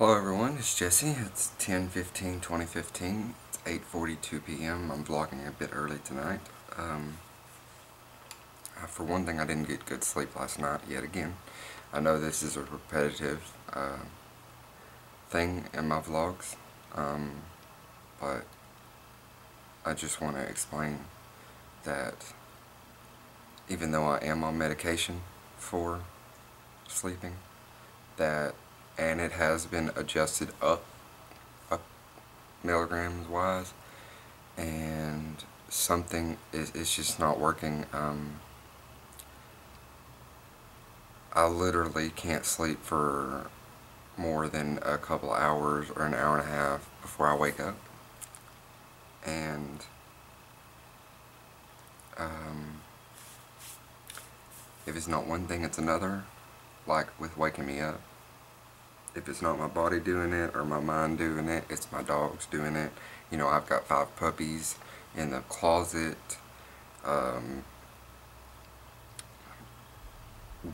Hello everyone, it's Jesse. It's 10/15/2015. It's 8:42 p.m. I'm vlogging a bit early tonight. For one thing, I didn't get good sleep last night yet again. I know this is a repetitive thing in my vlogs, but I just want to explain that even though I am on medication for sleeping, and it has been adjusted up milligrams wise, and something is just not working. I literally can't sleep for more than a couple hours or an hour and a half before I wake up, and if it's not one thing, it's another. Like with waking me up, if it's not my body doing it or my mind doing it, it's my dogs doing it. You know, I've got 5 puppies in the closet.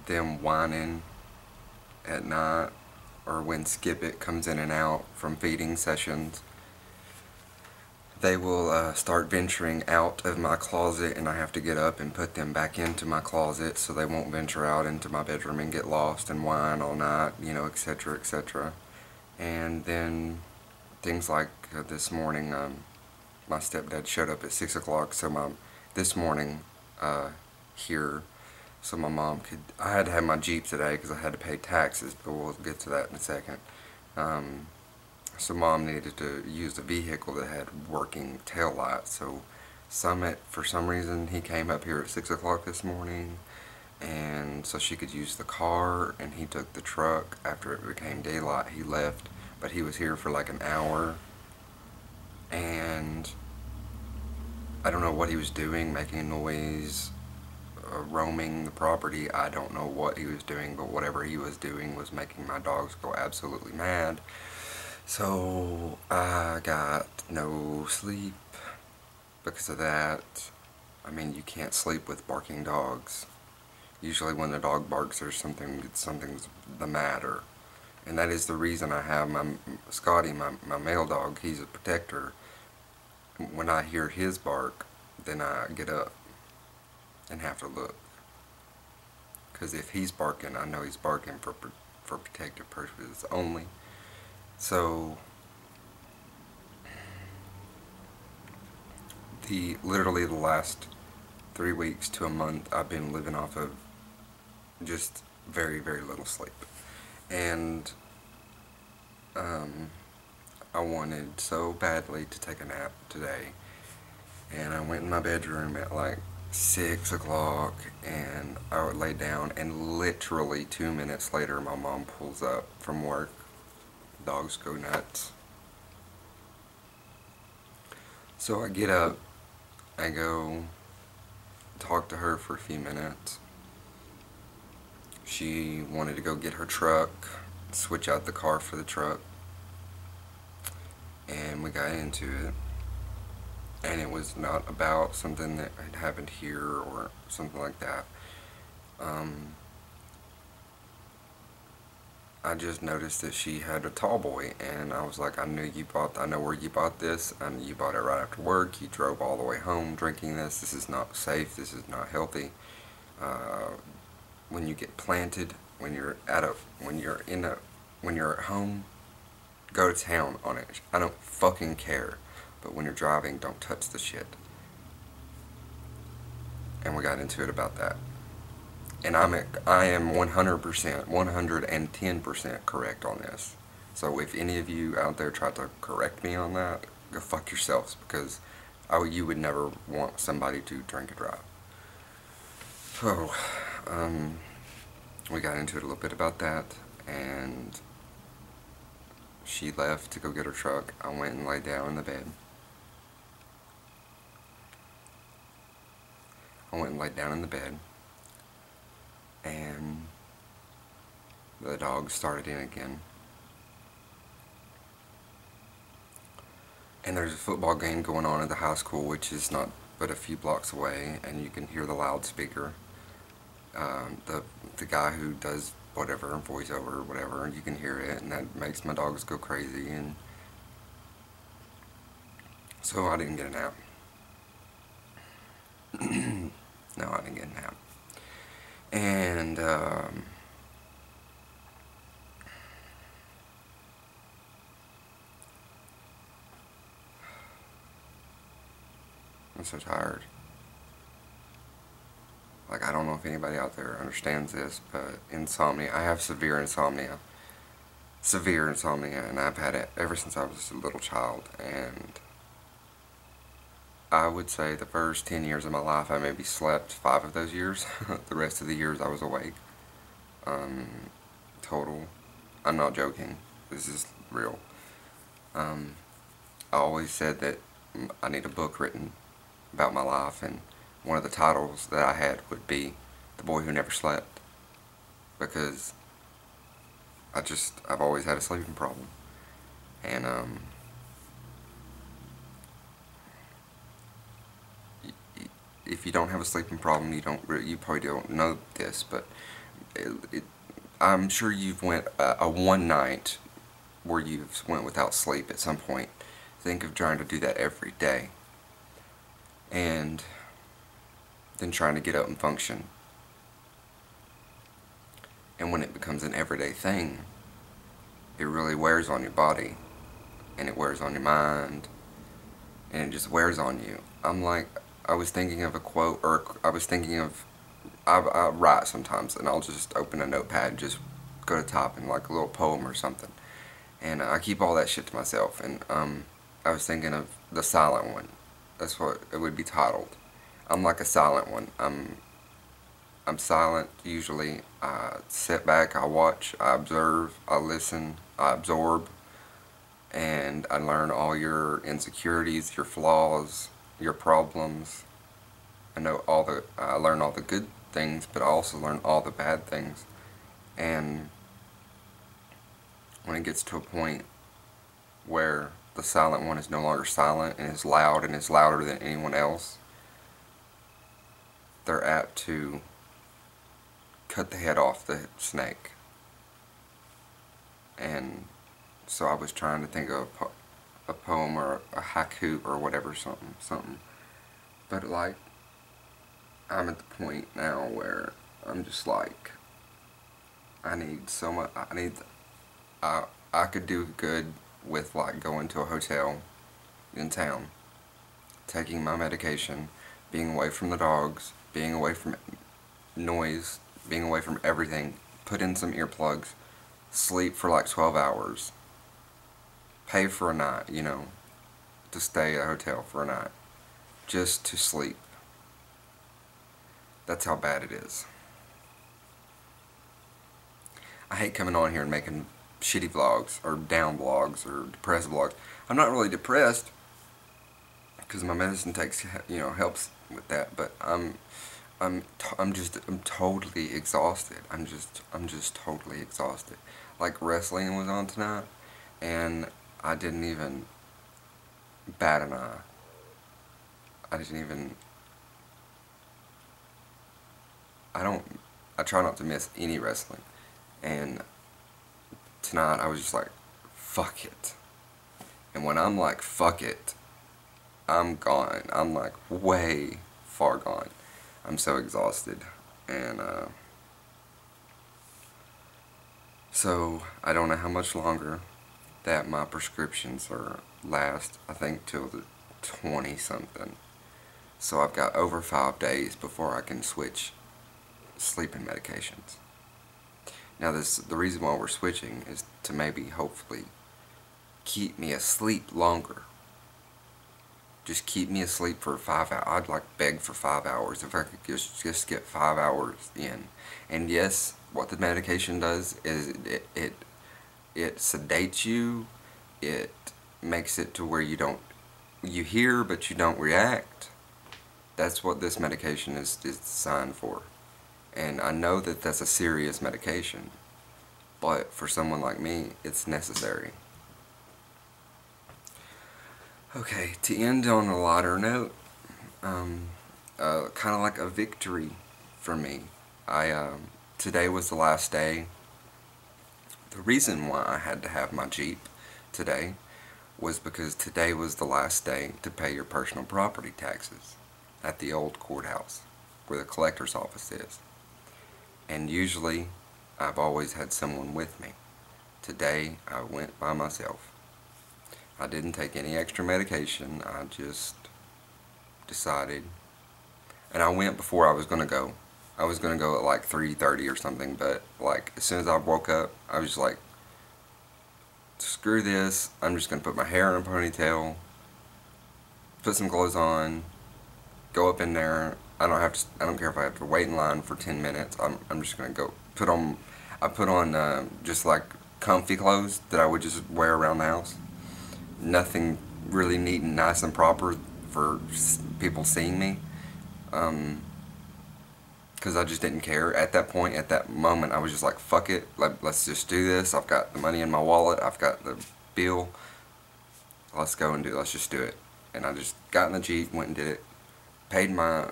Them whining at night, or when Skip It comes in and out from feeding sessions, they will start venturing out of my closet, and I have to get up and put them back into my closet so they won't venture out into my bedroom and get lost and whine all night, you know, etc., etc. And then things like this morning, my stepdad showed up at 6 o'clock, so this morning here, so my mom could, I had to have my Jeep today because I had to pay taxes, but we'll get to that in a second. So Mom needed to use a vehicle that had working tail lights. So Summit, for some reason, he came up here at 6 o'clock this morning, and so she could use the car, and he took the truck. After it became daylight, he left, but he was here for like an hour, and I don't know what he was doing, making noise, roaming the property. I don't know what he was doing, but whatever he was doing was making my dogs go absolutely mad. So I got no sleep because of that. I mean, you can't sleep with barking dogs. Usually when the dog barks, there's something's the matter. And that is the reason I have my Scotty, my male dog. He's a protector. When I hear his bark, then I get up and have to look. Because if he's barking, I know he's barking for protective purposes only. So literally the last 3 weeks to a month, I've been living off of just very, very little sleep. And I wanted so badly to take a nap today, and I went in my bedroom at like 6 o'clock, and I would lay down, and literally 2 minutes later my mom pulls up from work. Dogs go nuts. So I get up, I go talk to her for a few minutes. She wanted to go get her truck, switch out the car for the truck, and we got into it. And it was not about something that had happened here or something like that. I just noticed that she had a tall boy, and I was like, I know where you bought this, and you bought it right after work. You drove all the way home drinking this. This is not safe. This is not healthy. When you get planted, when you're at home, go to town on it. I don't fucking care. But when you're driving, don't touch the shit. And we got into it about that. And I am 100%, 110% correct on this. So if any of you out there try to correct me on that, go fuck yourselves, because you would never want somebody to drink and drive. So, we got into it a little bit about that, and she left to go get her truck. I went and laid down in the bed. And the dog started in again. And there's a football game going on at the high school, which is not but a few blocks away, and you can hear the loudspeaker. The guy who does whatever, voiceover or whatever, and you can hear it, and that makes my dogs go crazy, and so I didn't get a nap. No, I didn't get a nap. And I'm so tired. Like, I don't know if anybody out there understands this, but insomnia, I have severe insomnia. Severe insomnia, and I've had it ever since I was a little child, and I would say the first 10 years of my life I maybe slept 5 of those years. The rest of the years I was awake. Total. I'm not joking. This is real. I always said that I need a book written about my life, and one of the titles that I had would be The Boy Who Never Slept, because I've always had a sleeping problem, and if you don't have a sleeping problem, you probably don't know this, but I'm sure you've went a one night where you've went without sleep at some point. Think of trying to do that every day, and then trying to get up and function. And when it becomes an everyday thing, it really wears on your body, and it wears on your mind, and it just wears on you. I was thinking of a quote, or I write sometimes, and I'll just open a notepad and just go to top in like a little poem or something. And I keep all that shit to myself, and I was thinking of the silent one. That's what it would be titled. I'm like a silent one. I'm silent usually. I sit back, I watch, I observe, I listen, I absorb, and I learn all your insecurities, your flaws, your problems. I learn all the good things, but I also learn all the bad things. And when it gets to a point where the silent one is no longer silent and is loud and is louder than anyone else, they're apt to cut the head off the snake. And so I was trying to think of a poem or a haiku or whatever, something. But like, I'm at the point now where I'm just like, I need so much, I could do good with like going to a hotel in town, taking my medication, being away from the dogs, being away from noise, being away from everything, put in some earplugs, sleep for like 12 hours, pay for a night, to stay at a hotel for a night, just to sleep. That's how bad it is. I hate coming on here and making shitty vlogs, or down vlogs, or depressed vlogs. I'm not really depressed, because my medicine helps with that, but I'm totally exhausted. I'm just totally exhausted. Like, wrestling was on tonight, and I didn't even bat an eye. I try not to miss any wrestling, and tonight I was just like, fuck it. And when I'm like, fuck it, I'm gone. I'm like way far gone. I'm so exhausted, and so I don't know how much longer that my prescriptions are last. I think till the 20 something. So I've got over 5 days before I can switch sleeping medications. Now the reason why we're switching is to maybe hopefully keep me asleep longer. Just keep me asleep for 5 hours. I'd like beg for 5 hours if I could just get 5 hours in. And yes, what the medication does is it sedates you. It makes it to where you hear but you don't react. That's what this medication is designed for. And I know that that's a serious medication, but for someone like me, it's necessary. Okay, to end on a lighter note, kind of like a victory for me. Today was the last day The reason why I had to have my Jeep today was because today was the last day to pay your personal property taxes at the old courthouse where the collector's office is. And usually I've always had someone with me. Today I went by myself. I didn't take any extra medication. I just decided, and I went before I was going to go. I was going to go at like 3:30 or something, but like as soon as I woke up, I was just like, screw this, I'm just going to put my hair in a ponytail, put some clothes on, go up in there. I don't care if I have to wait in line for 10 minutes. I'm just going to go I put on just like comfy clothes that I would just wear around the house. Nothing really neat and nice and proper for people seeing me. Because I just didn't care at that point. At that moment, I was just like, fuck it, let's just do this. I've got the money in my wallet, I've got the bill, let's go and let's just do it. And I just got in the Jeep, went and did it, paid my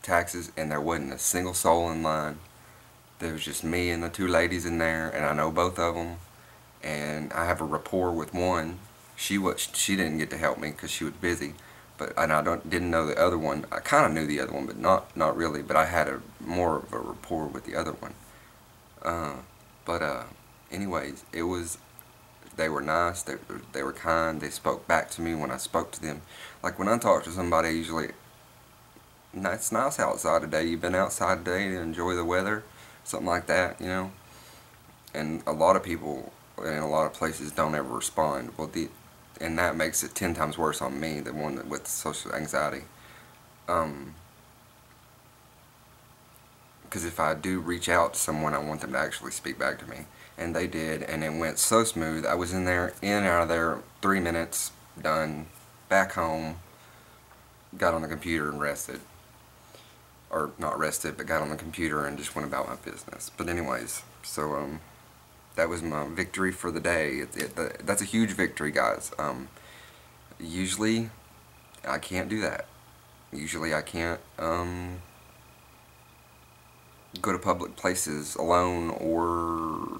taxes, and there wasn't a single soul in line. There was just me and the two ladies in there, and I know both of them, and I have a rapport with one. She didn't get to help me because she was busy. And I didn't know the other one. I kind of knew the other one, but not really. But I had more of a rapport with the other one. Anyways, they were nice. They were kind. They spoke back to me when I spoke to them. Like when I talk to somebody, usually, it's nice outside today. You've been outside today to enjoy the weather, something like that, you know. And a lot of people in a lot of places don't ever respond. Well, and that makes it 10 times worse on me, the one with social anxiety. Because if I do reach out to someone, I want them to actually speak back to me. And they did, and it went so smooth. I was in and out of there, 3 minutes, done, back home, got on the computer and rested. Or not rested, but got on the computer and just went about my business. But anyways, so that was my victory for the day. That's a huge victory, guys. Usually, I can't do that. Usually, I can't go to public places alone, or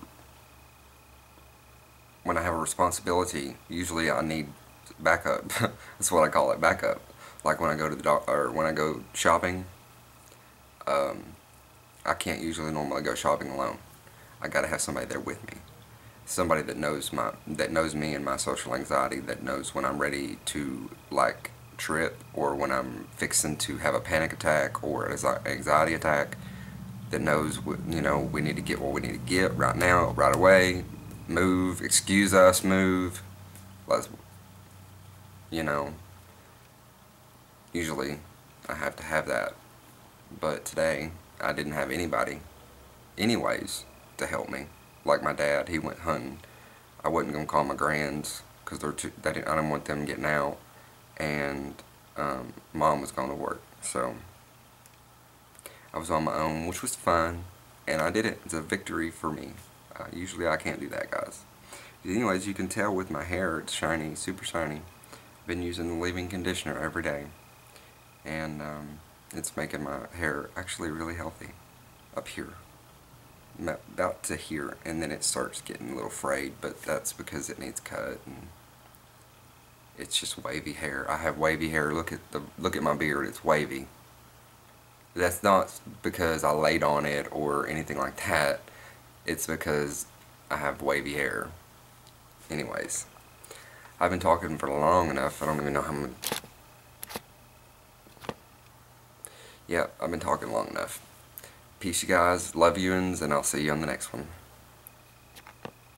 when I have a responsibility. Usually, I need backup. That's what I call it, backup. Like when I go to or when I go shopping. I can't usually normally go shopping alone. I gotta have somebody there with me. Somebody that knows me and my social anxiety, that knows when I'm ready to like trip, or when I'm fixing to have a panic attack or an anxiety attack, that knows, you know, we need to get what we need to get right now, right away, move, excuse us, move, let's, you know, usually I have to have that. But today, I didn't have anybody, anyways, to help me. Like my dad, he went hunting. I wasn't gonna call my grands because I didn't want them getting out, and Mom was going to work. So I was on my own, which was fun, and I did it. It's a victory for me. Usually I can't do that, guys. Anyways, you can tell with my hair, it's shiny, super shiny. I've been using the leave-in conditioner every day, and it's making my hair actually really healthy up here, about to here, and then it starts getting a little frayed, but that's because it needs cut, and it's just wavy hair. I have wavy hair. Look at my beard, it's wavy. That's not because I laid on it or anything like that. It's because I have wavy hair. Anyways, I've been talking for long enough. I don't even know how much. Yeah, I've been talking long enough. Peace, you guys. Love you, and I'll see you on the next one.